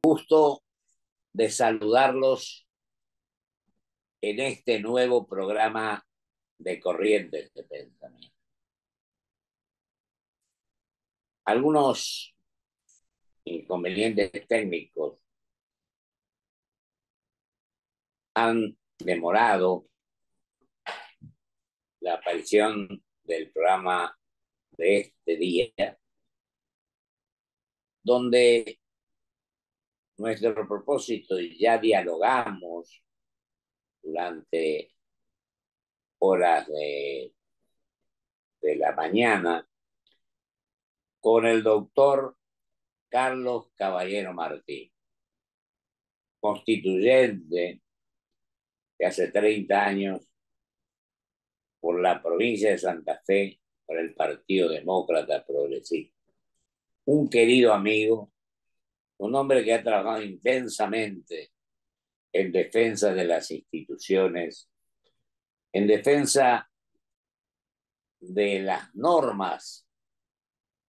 gusto de saludarlos en este nuevo programa de Corrientes de Pensamiento. Algunos inconvenientes técnicos han demorado la aparición del programa de este día, donde nuestro propósito, y ya dialogamos durante horas de la mañana con el doctor Carlos Caballero Martín, constituyente de hace 30 años por la provincia de Santa Fe, por el Partido Demócrata Progresista. Un querido amigo, un hombre que ha trabajado intensamente en defensa de las instituciones, en defensa de las normas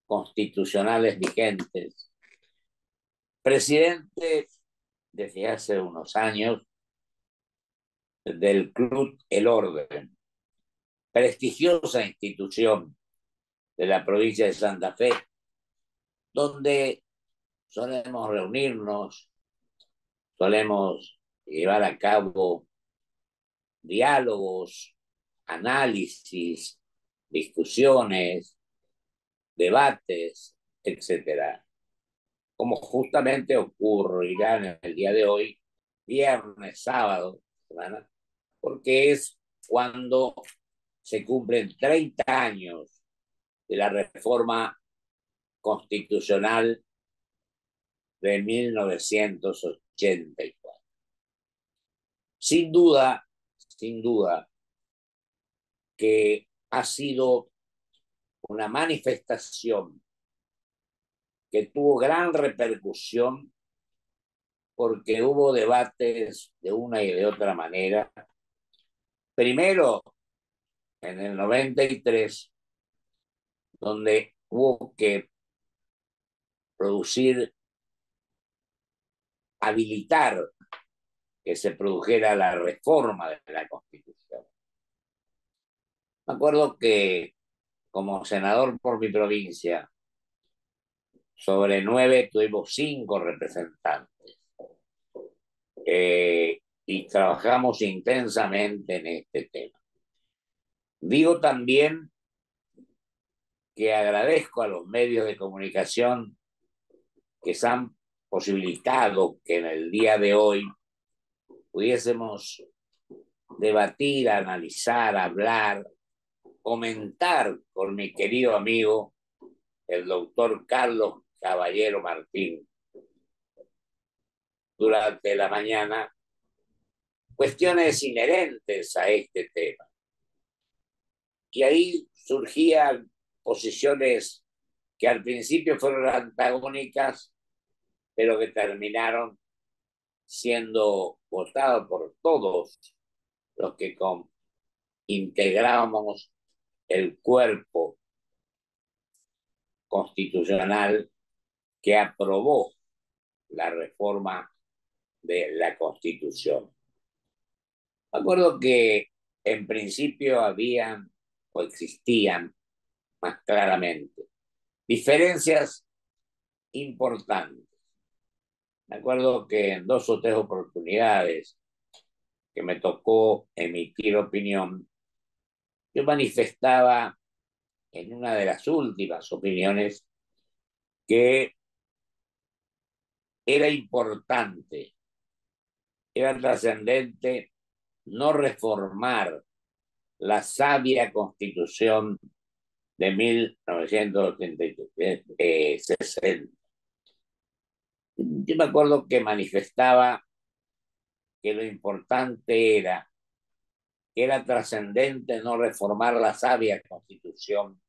constitucionales vigentes. Presidente desde hace unos años del Club El Orden, prestigiosa institución de la provincia de Santa Fe, donde solemos reunirnos, solemos llevar a cabo diálogos, análisis, discusiones, debates, etcétera, como justamente ocurrirá en el día de hoy, viernes, sábado, semana, porque es cuando se cumplen 30 años de la reforma constitucional de 1984. Sin duda que ha sido una manifestación que tuvo gran repercusión porque hubo debates de una y de otra manera. Primero, en el 93, donde hubo que habilitar que se produjera la reforma de la Constitución. Me acuerdo que como senador por mi provincia, sobre 9 tuvimos 5 representantes y trabajamos intensamente en este tema. Digo también que agradezco a los medios de comunicación que se han posibilitado que en el día de hoy pudiésemos debatir, analizar, hablar, comentar con mi querido amigo, el doctor Carlos Caballero Martín, durante la mañana, cuestiones inherentes a este tema. Y ahí surgían posiciones que al principio fueron antagónicas, pero que terminaron siendo votadas por todos los que integrábamos el cuerpo constitucional que aprobó la reforma de la Constitución. Me acuerdo que en principio habían o existían, más claramente, diferencias importantes. Me acuerdo que en 2 o 3 oportunidades que me tocó emitir opinión, yo manifestaba en una de las últimas opiniones que era importante, era trascendente no reformar la sabia Constitución de 1960. Yo me acuerdo que manifestaba que lo importante que era trascendente no reformar la sabia Constitución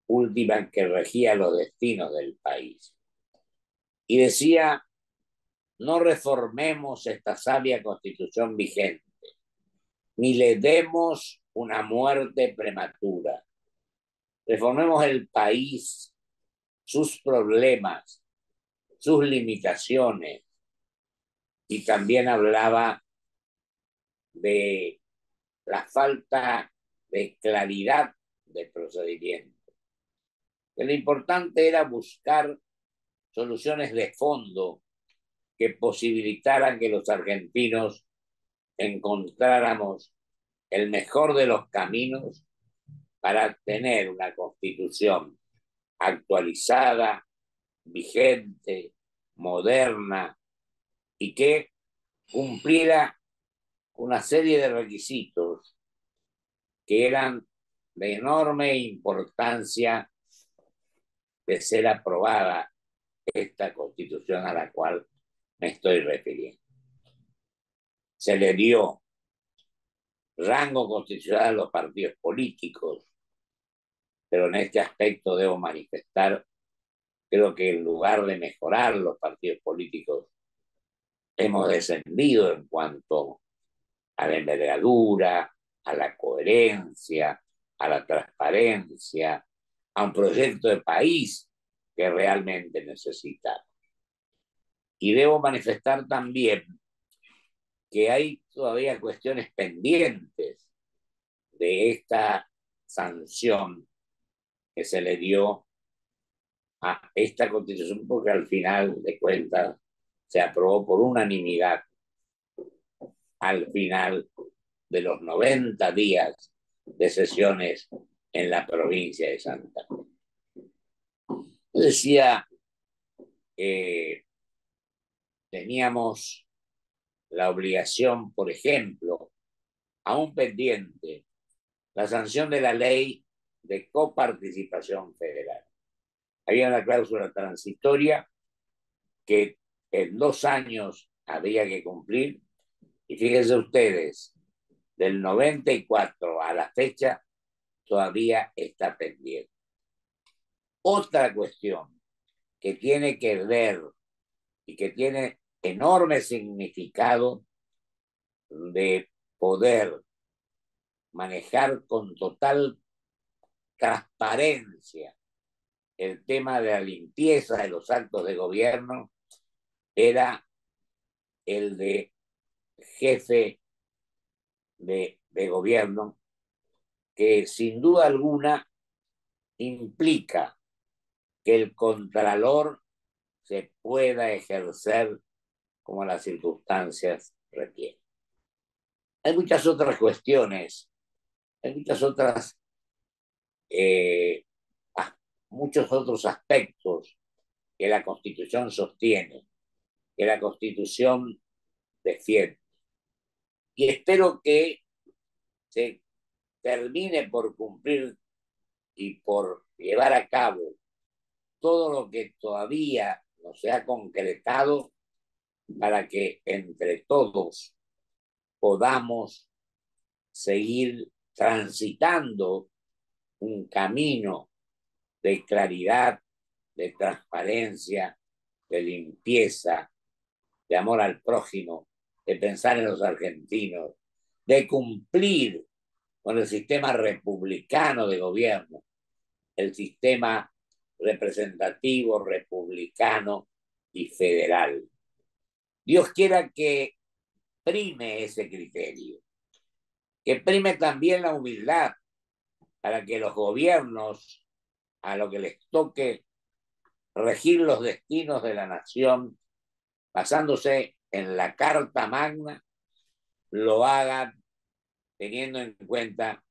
última que regía los destinos del país. Y decía, no reformemos esta sabia Constitución vigente, ni le demos una muerte prematura. Reformemos el país, sus problemas, sus limitaciones y también hablaba de la falta de claridad del procedimiento. Que lo importante era buscar soluciones de fondo que posibilitaran que los argentinos encontráramos el mejor de los caminos para tener una constitución actualizada, vigente, moderna y que cumpliera una serie de requisitos que eran de enorme importancia de ser aprobada esta constitución a la cual me estoy refiriendo. Se le dio rango constitucional a los partidos políticos, pero en este aspecto debo manifestar, creo que en lugar de mejorar los partidos políticos, hemos descendido en cuanto a la envergadura, a la coherencia, a la transparencia, a un proyecto de país que realmente necesitamos. Y debo manifestar también que hay todavía cuestiones pendientes de esta sanción que se le dio a esta constitución, porque al final de cuentas se aprobó por unanimidad al final de los 90 días de sesiones en la provincia de Santa Fe. Yo decía, teníamos la obligación, por ejemplo, aún pendiente, la sanción de la ley de coparticipación federal. Había una cláusula transitoria que en 2 años había que cumplir, y fíjense ustedes, del 94 a la fecha todavía está pendiente. Otra cuestión que tiene que ver y que tiene enorme significado de poder manejar con total transparencia el tema de la limpieza de los actos de gobierno era el de jefe de gobierno, que sin duda alguna implica que el contralor se pueda ejercer como las circunstancias requieren. Hay muchas otras cuestiones, hay eh, muchos otros aspectos que la Constitución sostiene, que la Constitución defiende. Y espero que se termine por cumplir y por llevar a cabo todo lo que todavía no se ha concretado para que entre todos podamos seguir transitando un camino de claridad, de transparencia, de limpieza, de amor al prójimo, de pensar en los argentinos, de cumplir con el sistema republicano de gobierno, el sistema representativo, republicano y federal. Dios quiera que prime ese criterio, que prime también la humildad para que los gobiernos, a lo que les toque regir los destinos de la nación, basándose en la Carta Magna, lo hagan teniendo en cuenta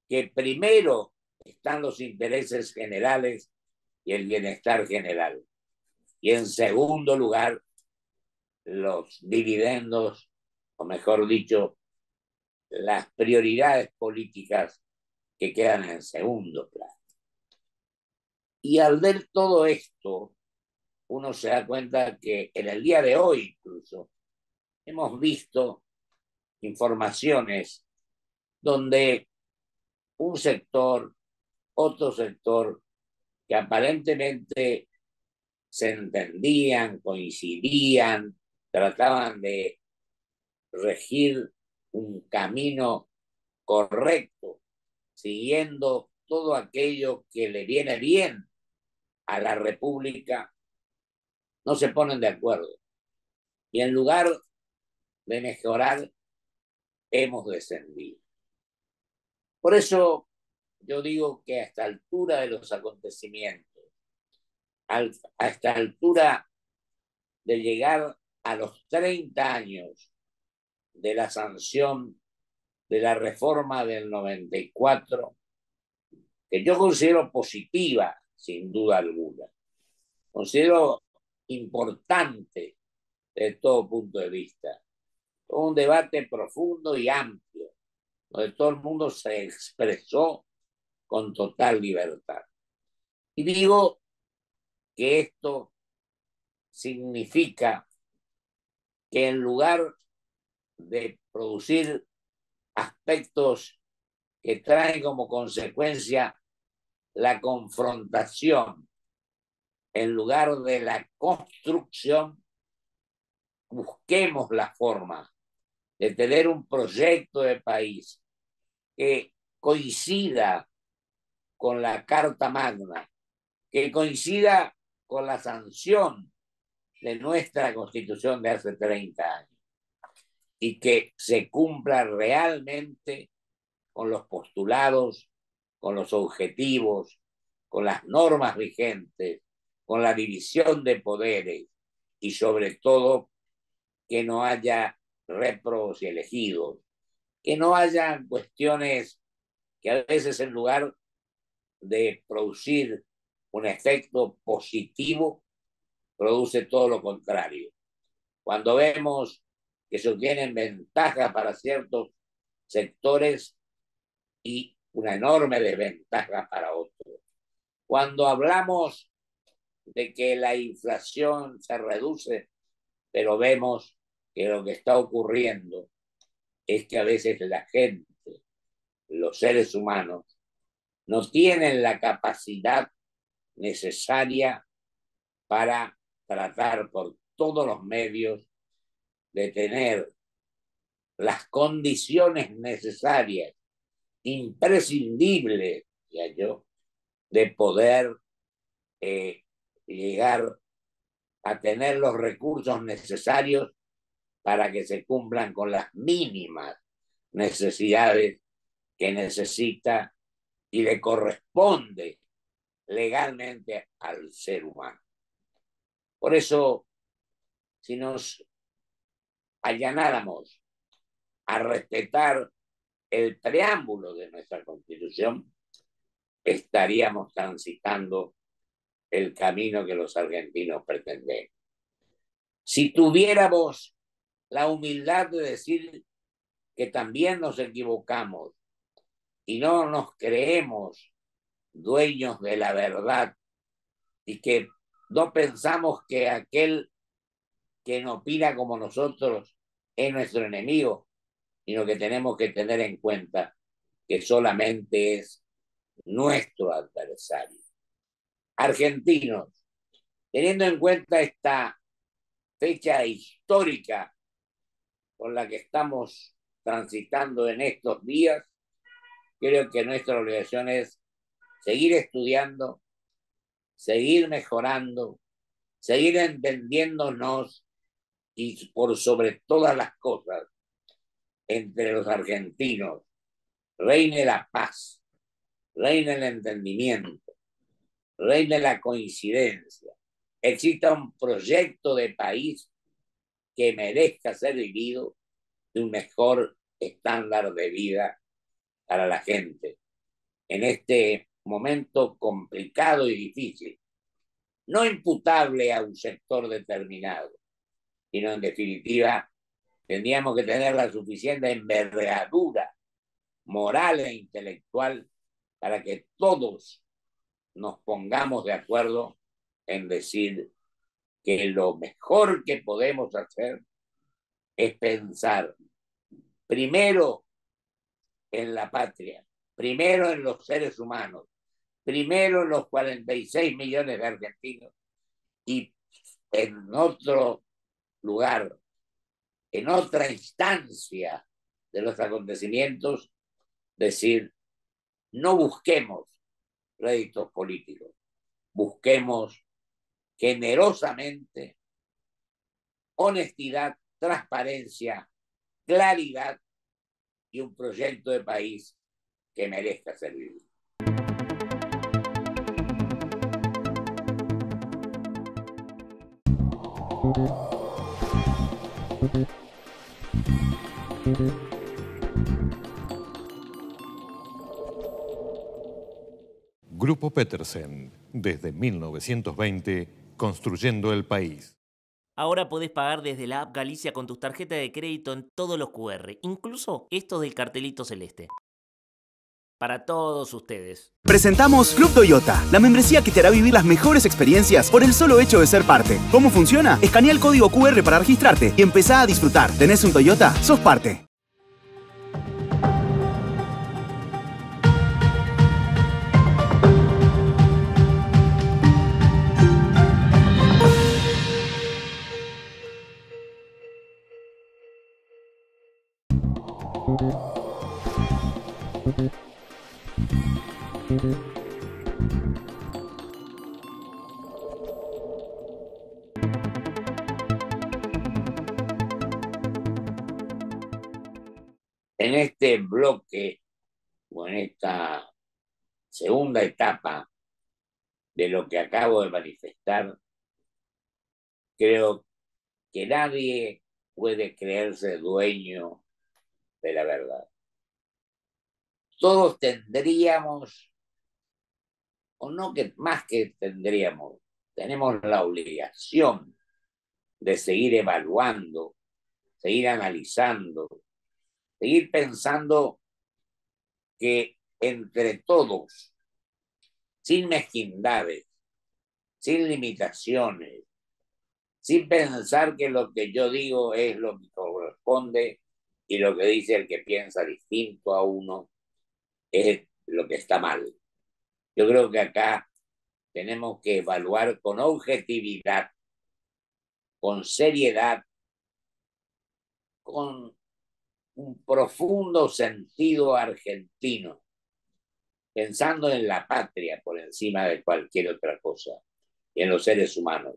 que primero están los intereses generales y el bienestar general, y en segundo lugar los dividendos, o mejor dicho, las prioridades políticas que quedan en segundo plano. Y al ver todo esto, uno se da cuenta que en el día de hoy incluso hemos visto informaciones donde un sector, otro sector, que aparentemente se entendían, coincidían, trataban de regir un camino correcto, siguiendo todo aquello que le viene bien a la República, no se ponen de acuerdo. Y en lugar de mejorar, hemos descendido. Por eso yo digo que a esta altura de los acontecimientos, a esta altura de llegar a los 30 años de la sanción de la reforma del 94, que yo considero positiva, sin duda alguna, considero importante desde todo punto de vista. Un debate profundo y amplio, donde todo el mundo se expresó con total libertad. Y digo que esto significa que en lugar de producir aspectos que traen como consecuencia la confrontación, en lugar de la construcción, busquemos la forma de tener un proyecto de país que coincida con la Carta Magna, que coincida con la sanción de nuestra Constitución de hace 30 años y que se cumpla realmente con los postulados, con los objetivos, con las normas vigentes, con la división de poderes y sobre todo que no haya réprobos y elegidos, que no haya cuestiones que a veces en lugar de producir un efecto positivo, produce todo lo contrario. Cuando vemos que se obtienen ventajas para ciertos sectores y una enorme desventaja para otros. Cuando hablamos de que la inflación se reduce, pero vemos que lo que está ocurriendo es que a veces la gente, los seres humanos, no tienen la capacidad necesaria para tratar por todos los medios de tener las condiciones necesarias, imprescindibles, ya yo, de poder llegar a tener los recursos necesarios para que se cumplan con las mínimas necesidades que necesita y le corresponde legalmente al ser humano. Por eso, si nos allanáramos a respetar el preámbulo de nuestra Constitución, estaríamos transitando el camino que los argentinos pretenden. Si tuviéramos la humildad de decir que también nos equivocamos y no nos creemos dueños de la verdad y que no pensamos que aquel que no opina como nosotros es nuestro enemigo, sino que tenemos que tener en cuenta que solamente es nuestro adversario. Argentinos, teniendo en cuenta esta fecha histórica con la que estamos transitando en estos días, creo que nuestra obligación es seguir estudiando, seguir mejorando, seguir entendiéndonos y por sobre todas las cosas, entre los argentinos, reine la paz, reine el entendimiento, reine la coincidencia, exista un proyecto de país que merezca ser vivido de un mejor estándar de vida para la gente en este momento complicado y difícil, no imputable a un sector determinado, sino en definitiva tendríamos que tener la suficiente envergadura moral e intelectual para que todos nos pongamos de acuerdo en decir que lo mejor que podemos hacer es pensar primero en la patria, primero en los seres humanos, primero en los 46 millones de argentinos y en otro lugar, en otra instancia de los acontecimientos, decir, no busquemos réditos políticos, busquemos generosamente, honestidad, transparencia, claridad y un proyecto de país que merezca ser vivido. Grupo Petersen, desde 1920, construyendo el país. Ahora podés pagar desde la app Galicia con tus tarjetas de crédito en todos los QR, incluso estos del cartelito celeste. Para todos ustedes. Presentamos Club Toyota, la membresía que te hará vivir las mejores experiencias por el solo hecho de ser parte. ¿Cómo funciona? Escanea el código QR para registrarte y empezá a disfrutar. ¿Tenés un Toyota? ¡Sos parte! En este bloque o en esta segunda etapa de lo que acabo de manifestar, creo que nadie puede creerse dueño de la verdad. Todos tendríamos, o no que más que tendríamos, tenemos la obligación de seguir evaluando, seguir analizando, seguir pensando que entre todos, sin mezquindades, sin limitaciones, sin pensar que lo que yo digo es lo que corresponde y lo que dice el que piensa distinto a uno es lo que está mal. Yo creo que acá tenemos que evaluar con objetividad, con seriedad, con un profundo sentido argentino, pensando en la patria por encima de cualquier otra cosa y en los seres humanos.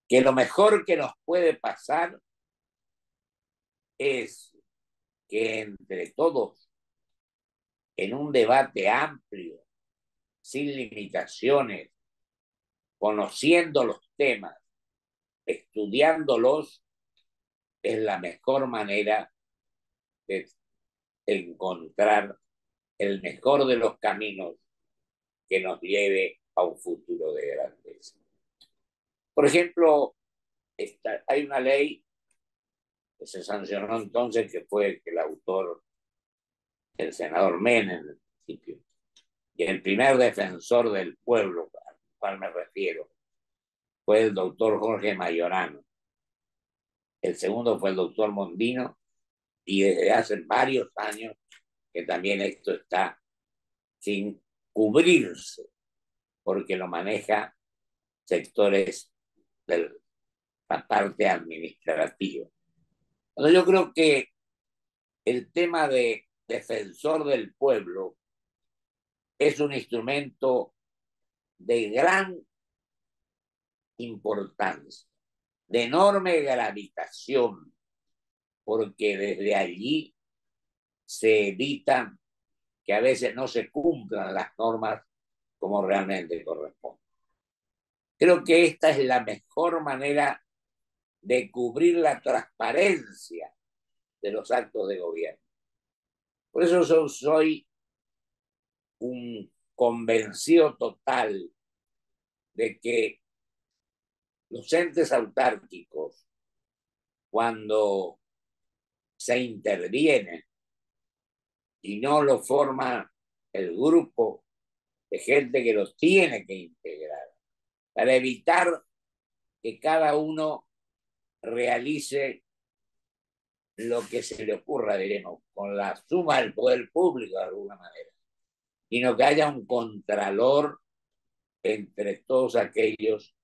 Que lo mejor que nos puede pasar es que entre todos, en un debate amplio, sin limitaciones, conociendo los temas, estudiándolos, es la mejor manera de encontrar el mejor de los caminos que nos lleve a un futuro de grandeza. Por ejemplo, hay una ley que se sancionó entonces, que fue el autor, el senador Menem, en el principio, y el primer defensor del pueblo al cual me refiero fue el doctor Jorge Mayorano. El segundo fue el doctor Mondino, y desde hace varios años que también esto está sin cubrirse, porque lo maneja sectores de la parte administrativa. Entonces yo creo que el tema de defensor del pueblo es un instrumento de gran importancia, de enorme gravitación, porque desde allí se evita que a veces no se cumplan las normas como realmente corresponde. Creo que esta es la mejor manera de cubrir la transparencia de los actos de gobierno. Por eso soy un convencido total de que los entes autárquicos, cuando se intervienen y no lo forma el grupo de gente que los tiene que integrar, para evitar que cada uno realice lo que se le ocurra, diremos, con la suma del poder público de alguna manera, sino que haya un contralor entre todos aquellos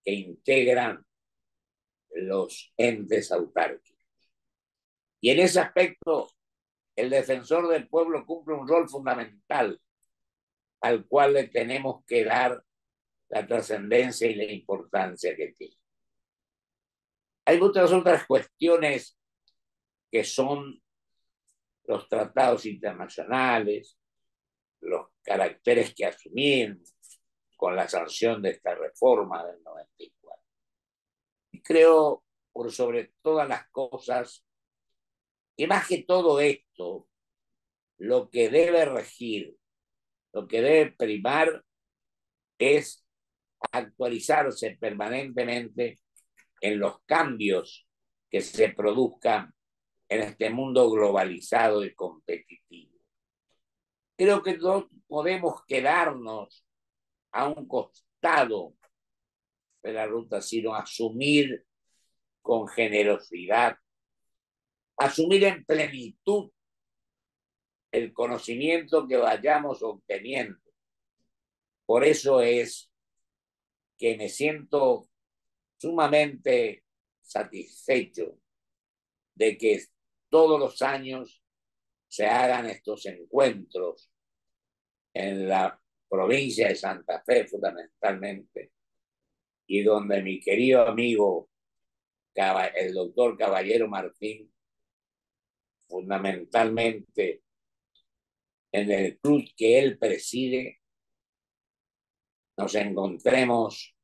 que integran los entes autárquicos. Y en ese aspecto, el defensor del pueblo cumple un rol fundamental al cual le tenemos que dar la trascendencia y la importancia que tiene. Hay muchas otras cuestiones que son los tratados internacionales, los caracteres que asumimos con la sanción de esta reforma del 94. Y creo, por sobre todas las cosas, que más que todo esto, lo que debe regir, lo que debe primar es actualizarse permanentemente en los cambios que se produzcan en este mundo globalizado y competitivo. Creo que no podemos quedarnos a un costado de la ruta, sino asumir con generosidad, asumir en plenitud el conocimiento que vayamos obteniendo. Por eso es que me siento sumamente satisfecho de que todos los años se hagan estos encuentros en la provincia de Santa Fe fundamentalmente, y donde mi querido amigo el doctor Caballero Martín, fundamentalmente en el club que él preside, nos encontremos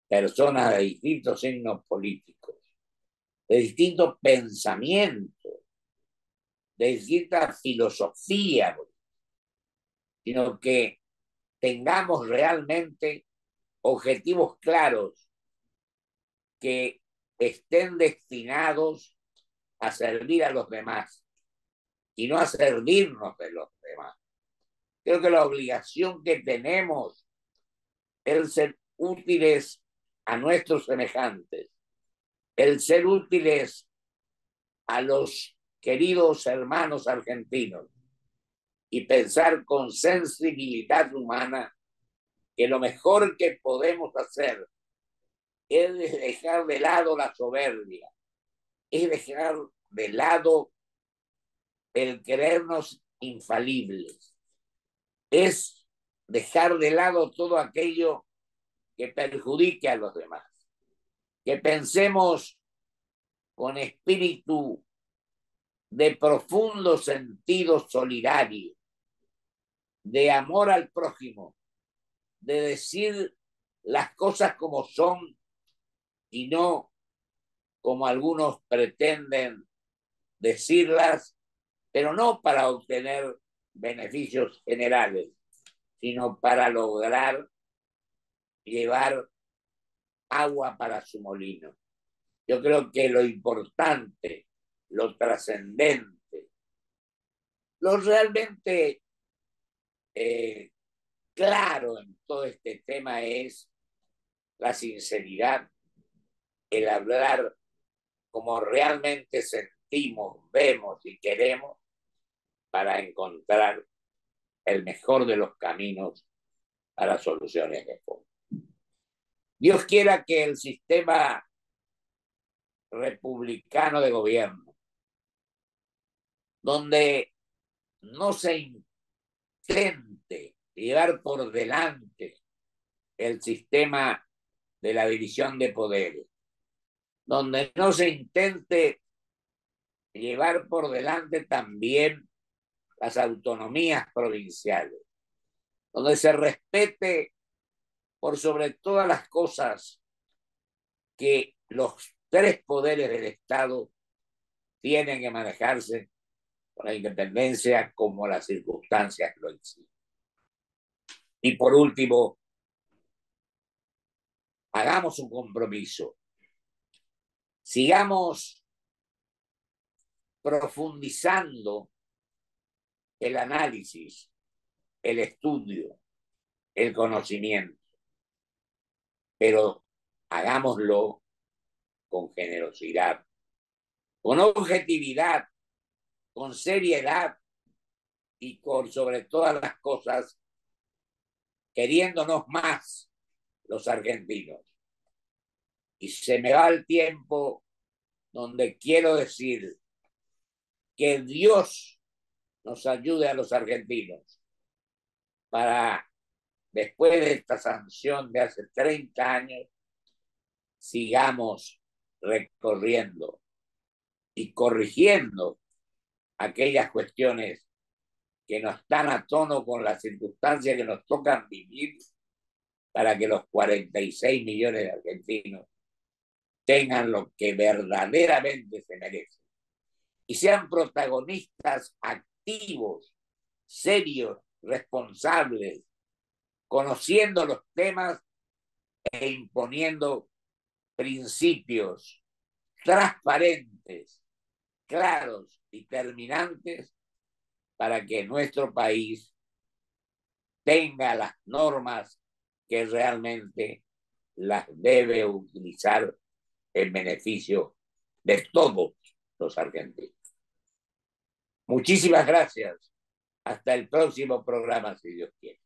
personas de distintos signos políticos, de distintos pensamientos, de distinta filosofía, sino que tengamos realmente objetivos claros que estén destinados a servir a los demás y no a servirnos de los demás. Creo que la obligación que tenemos es ser útiles a nuestros semejantes, el ser útiles a los queridos hermanos argentinos y pensar con sensibilidad humana que lo mejor que podemos hacer es dejar de lado la soberbia, es dejar de lado el creernos infalibles, es dejar de lado todo aquello que perjudique a los demás, que pensemos con espíritu de profundo sentido solidario, de amor al prójimo, de decir las cosas como son y no como algunos pretenden decirlas, pero no para obtener beneficios generales, sino para lograr llevar agua para su molino. Yo creo que lo importante, lo trascendente, lo realmente claro en todo este tema es la sinceridad, el hablar como realmente sentimos, vemos y queremos para encontrar el mejor de los caminos para soluciones de fondo. Dios quiera que el sistema republicano de gobierno, donde no se intente llevar por delante el sistema de la división de poderes, donde no se intente llevar por delante también las autonomías provinciales, donde se respete por sobre todas las cosas que los tres poderes del Estado tienen que manejarse con la independencia como las circunstancias lo exigen. Y por último, hagamos un compromiso. Sigamos profundizando el análisis, el estudio, el conocimiento, pero hagámoslo con generosidad, con objetividad, con seriedad y con sobre todas las cosas queriéndonos más los argentinos. Y se me va el tiempo donde quiero decir que Dios nos ayude a los argentinos para después de esta sanción de hace 30 años, sigamos recorriendo y corrigiendo aquellas cuestiones que no están a tono con las circunstancias que nos tocan vivir, para que los 46 millones de argentinos tengan lo que verdaderamente se merecen y sean protagonistas activos, serios, responsables, conociendo los temas e imponiendo principios transparentes, claros y terminantes para que nuestro país tenga las normas que realmente las debe utilizar en beneficio de todos los argentinos. Muchísimas gracias. Hasta el próximo programa, si Dios quiere.